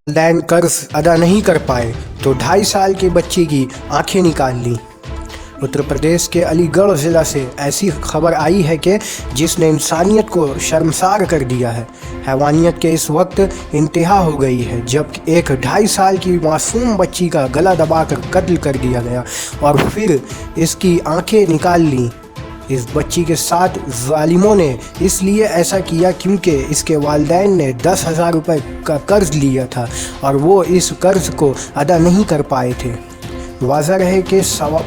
والدین قرض ادا نہیں کر پائے تو 2.5 سال کے بچے کی آنکھیں نکال لیں۔ اتر پردیش کے علی گڑھ ضلع سے ایسی خبر آئی ہے کہ جس نے انسانیت کو شرمسار کر دیا ہے۔ حیوانیت کے اس وقت انتہا ہو گئی ہے جب ایک 2.5 سال کی معصوم بچی کا گلا دبا کر قتل کر دیا گیا اور پھر اس کی آنکھیں نکال لیں۔ اس بچی کے ساتھ ظالموں نے اس لیے ایسا کیا کیونکہ اس کے والدین نے 10,000 روپے کا قرض لیا تھا اور وہ اس قرض کو ادا نہیں کر پائے تھے۔ واضح رہے کہ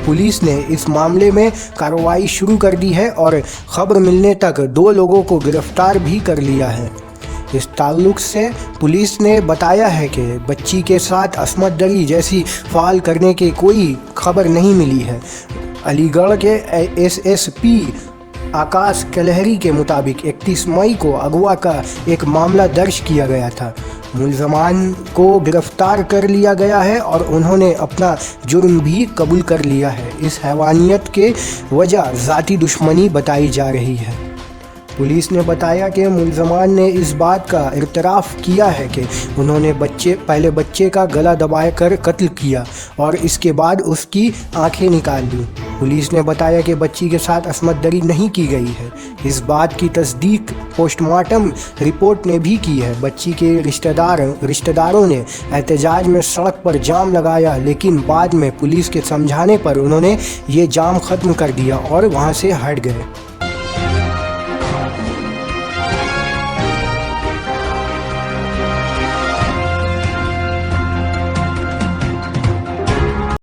پولیس نے اس معاملے میں کارروائی شروع کر دی ہے اور خبر ملنے تک 2 لوگوں کو گرفتار بھی کر لیا ہے۔ اس تعلق سے پولیس نے بتایا ہے کہ بچی کے ساتھ عصمت دری جیسی فعال کرنے کی کوئی خبر نہیں ملی ہے۔ علی گڑھ کے ایس پی آکاش کلہری کے مطابق 31 مئی کو اغوا کا ایک معاملہ درج کیا گیا تھا۔ ملزمان کو گرفتار کر لیا گیا ہے اور انہوں نے اپنا جرم بھی قبول کر لیا ہے۔ اس حیوانیت کی وجہ ذاتی دشمنی بتائی جا رہی ہے۔ پولیس نے بتایا کہ ملزمان نے اس بات کا اعتراف کیا ہے کہ انہوں نے پہلے بچے کا گلا دبا کر قتل کیا اور اس کے بعد اس کی آنکھیں نکال لی۔ پولیس نے بتایا کہ بچی کے ساتھ عصمت دری نہیں کی گئی ہے۔ اس بات کی تصدیق پوسٹ مارٹم رپورٹ نے بھی کی ہے۔ بچی کے رشتہ داروں نے احتجاج میں سڑک پر جام لگایا لیکن بعد میں پولیس کے سمجھانے پر انہوں نے یہ جام ختم کر دیا اور وہاں سے ہٹ گئے۔